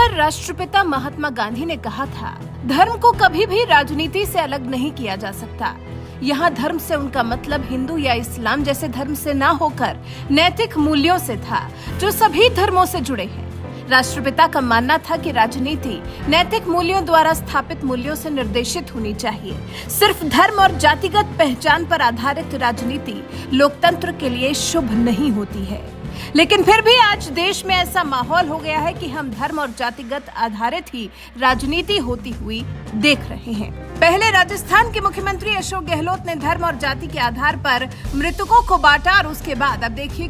पर राष्ट्रपिता महात्मा गांधी ने कहा था, धर्म को कभी भी राजनीति से अलग नहीं किया जा सकता। यहाँ धर्म से उनका मतलब हिंदू या इस्लाम जैसे धर्म से ना होकर नैतिक मूल्यों से था, जो सभी धर्मों से जुड़े हैं। राष्ट्रपिता का मानना था कि राजनीति नैतिक मूल्यों द्वारा स्थापित मूल्यों से निर्देशित होनी चाहिए। सिर्फ धर्म और जातिगत पहचान पर आधारित राजनीति लोकतंत्र के लिए शुभ नहीं होती है। लेकिन फिर भी आज देश में ऐसा माहौल हो गया है कि हम धर्म और जातिगत आधारित ही राजनीति होती हुई देख रहे हैं। पहले राजस्थान के मुख्यमंत्री अशोक गहलोत ने धर्म और जाति के आधार पर मृतकों को बांटा और उसके बाद अब देखिए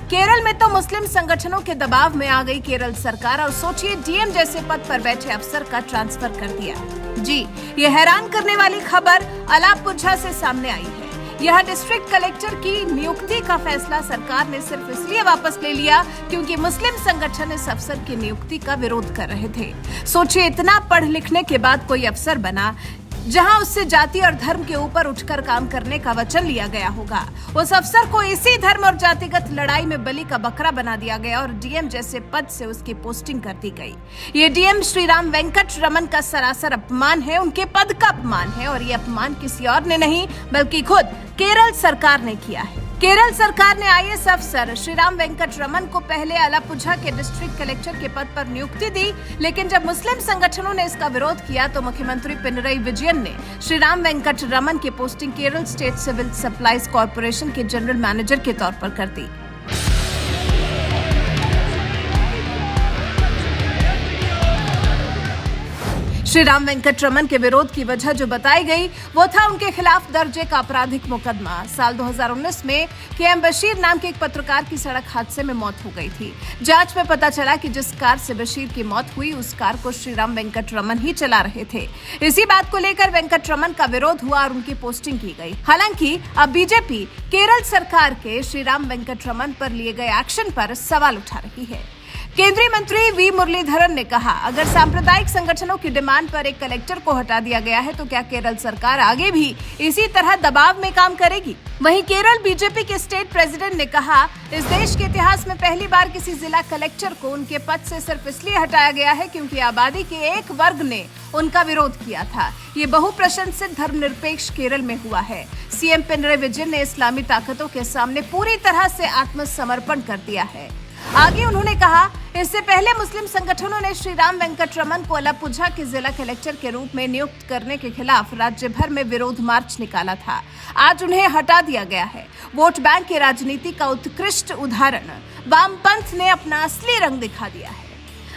केरल में तो मुस्लिम संगठनों के दबाव में आ गई केरल सरकार और सोचिए डीएम जैसे पद पर बैठे अफसर का ट्रांसफर कर दिया। जी, ये हैरान करने वाली खबर अलापुझा से सामने आई है। यह डिस्ट्रिक्ट कलेक्टर की नियुक्ति का फैसला सरकार ने सिर्फ इसलिए वापस ले लिया क्योंकि मुस्लिम संगठन इस अफसर की नियुक्ति का विरोध कर रहे थे। सोचिए, इतना पढ़ लिखने के बाद कोई अफसर बना जहां उससे जाति और धर्म के ऊपर उठकर काम करने का वचन लिया गया होगा, उस अफसर को इसी धर्म और जातिगत लड़ाई में बलि का बकरा बना दिया गया और डीएम जैसे पद से उसकी पोस्टिंग कर दी गई। ये डीएम श्रीराम वेंकट रमन का सरासर अपमान है, उनके पद का अपमान है और ये अपमान किसी और ने नहीं बल्कि खुद केरल सरकार ने किया है। केरल सरकार ने आईएएस अफसर श्रीराम वेंकट रमन को पहले अलापुझा के डिस्ट्रिक्ट कलेक्टर के पद पर नियुक्ति दी, लेकिन जब मुस्लिम संगठनों ने इसका विरोध किया तो मुख्यमंत्री पिनरई विजयन ने श्रीराम वेंकट रमन की posting Kerala state civil supplies corporation के जनरल मैनेजर के तौर पर कर दी। श्रीराम वेंकट रमन के विरोध की वजह जो बताई गई वो था उनके खिलाफ दर्ज एक आपराधिक मुकदमा। साल 2019 में केएम बशीर नाम के एक पत्रकार की सड़क हादसे में मौत हो गई थी। जांच में पता चला कि जिस कार से बशीर की मौत हुई उस कार को श्रीराम वेंकट रमन ही चला रहे थे। इसी बात को लेकर वेंकट रमन का विरोध हुआ और उनकी पोस्टिंग की गई। हालांकि अब बीजेपी केरल सरकार के श्रीराम वेंकट रमन पर लिए गए एक्शन पर सवाल उठा रही है। केंद्रीय मंत्री वी मुरलीधरन ने कहा, अगर सांप्रदायिक संगठनों की डिमांड पर एक कलेक्टर को हटा दिया गया है तो क्या केरल सरकार आगे भी इसी तरह दबाव में काम करेगी? वहीं केरल बीजेपी के स्टेट प्रेसिडेंट ने कहा, इस देश के इतिहास में पहली बार किसी जिला कलेक्टर को उनके पद से सिर्फ इसलिए हटाया गया है क्योंकि आबादी के एक वर्ग ने उनका विरोध किया था। ये बहुप्रशंसित धर्मनिरपेक्ष केरल में हुआ है। सीएम पिनरई विजयन ने इस्लामी ताकतों के सामने पूरी तरह से आत्मसमर्पण कर दिया है। आगे उन्होंने कहा, इससे पहले मुस्लिम संगठनों ने श्रीराम वेंकट रमन को अलापुझा के जिला कलेक्टर के रूप में नियुक्त करने के खिलाफ राज्य भर में विरोध मार्च निकाला था। आज उन्हें हटा दिया गया है। वोट बैंक की राजनीति का उत्कृष्ट उदाहरण वामपंथ ने अपना असली रंग दिखा दिया है।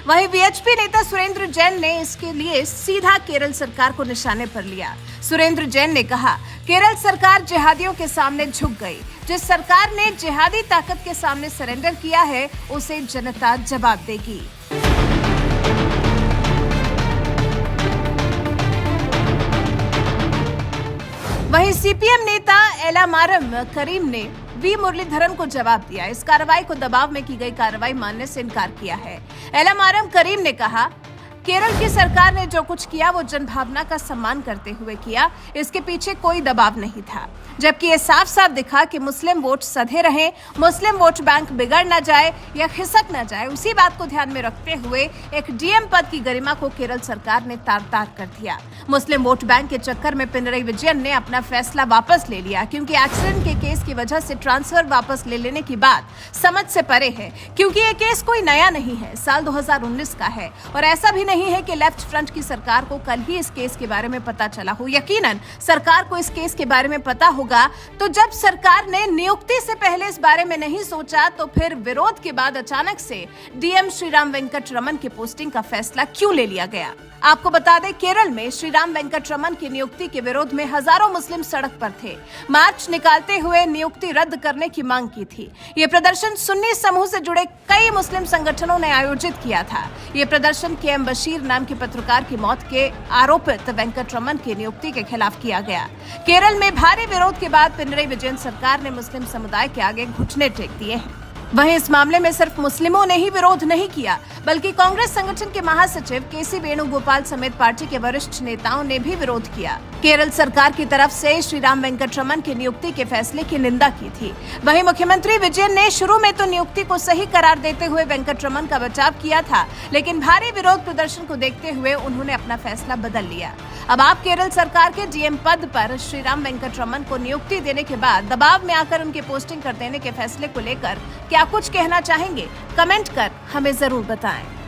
वहीं वीएचपी नेता सुरेंद्र जैन ने इसके लिए सीधा केरल सरकार को निशाने पर लिया। सुरेंद्र जैन ने कहा, केरल सरकार जिहादियों के सामने झुक गई। जिस सरकार ने जिहादी ताकत के सामने सरेंडर किया है उसे जनता जवाब देगी। वहीं सीपीएम नेता एलामारम करीम ने वी मुरलीधरन को जवाब दिया। इस कार्रवाई को दबाव में की गई कार्रवाई मानने से इनकार किया है। एलामारम करीम ने कहा, केरल की सरकार ने जो कुछ किया वो जनभावना का सम्मान करते हुए किया, इसके पीछे कोई दबाव नहीं था। जबकि ये साफ साफ दिखा कि मुस्लिम वोट सधे रहे, मुस्लिम वोट बैंक बिगड़ न जाए या खिसक न जाए, उसी बात को ध्यान में रखते हुए एक डीएम पद की गरिमा को केरल सरकार ने तार-तार कर दिया। मुस्लिम वोट बैंक के चक्कर में पिनरई विजयन ने अपना फैसला वापस ले लिया क्योंकि एक्सीडेंट के केस की वजह से ट्रांसफर वापस ले लेने की बात समझ से परे है, क्योंकि ये केस कोई नया नहीं है, साल 2019 का है और ऐसा भी नहीं है कि लेफ्ट फ्रंट की सरकार को कल ही इस केस के बारे में पता चला हो। यकीनन सरकार को इस केस के बारे में पता होगा, तो जब सरकार ने नियुक्ति से पहले इस बारे में नहीं सोचा तो फिर विरोध के बाद अचानक से डीएम श्रीराम वेंकट रमन की पोस्टिंग का फैसला क्यों ले लिया गया? आपको बता दें, केरल में श्रीराम वेंकट रमन की नियुक्ति के विरोध में हजारों मुस्लिम सड़क पर थे। मार्च निकालते हुए नियुक्ति रद्द करने की मांग की थी। ये प्रदर्शन सुन्नी समूह से जुड़े कई मुस्लिम संगठनों ने आयोजित किया था। ये प्रदर्शन केएम बशीर नाम के पत्रकार की मौत के आरोपित वेंकट रमन की नियुक्ति के खिलाफ किया गया। केरल में भारी विरोध के बाद पिनरई विजयन सरकार ने मुस्लिम समुदाय के आगे घुटने टेक दिए हैं। वहीं इस मामले में सिर्फ मुस्लिमों ने ही विरोध नहीं किया, बल्कि कांग्रेस संगठन के महासचिव केसी वेणुगोपाल समेत पार्टी के वरिष्ठ नेताओं ने भी विरोध किया। केरल सरकार की तरफ से श्री राम वेंकटरमन की नियुक्ति के फैसले की निंदा की थी। वहीं मुख्यमंत्री विजयन ने शुरू में तो नियुक्ति को सही करार देते हुए वेंकटरमन का बचाव किया था, लेकिन भारी विरोध प्रदर्शन को देखते हुए उन्होंने अपना फैसला बदल लिया। अब आप केरल सरकार के डीएम पद पर श्री राम वेंकटरमन को नियुक्ति देने के बाद दबाव में आकर उनके पोस्टिंग कर देने के फैसले को लेकर क्या कुछ कहना चाहेंगे? कमेंट कर हमें जरूर बताएं।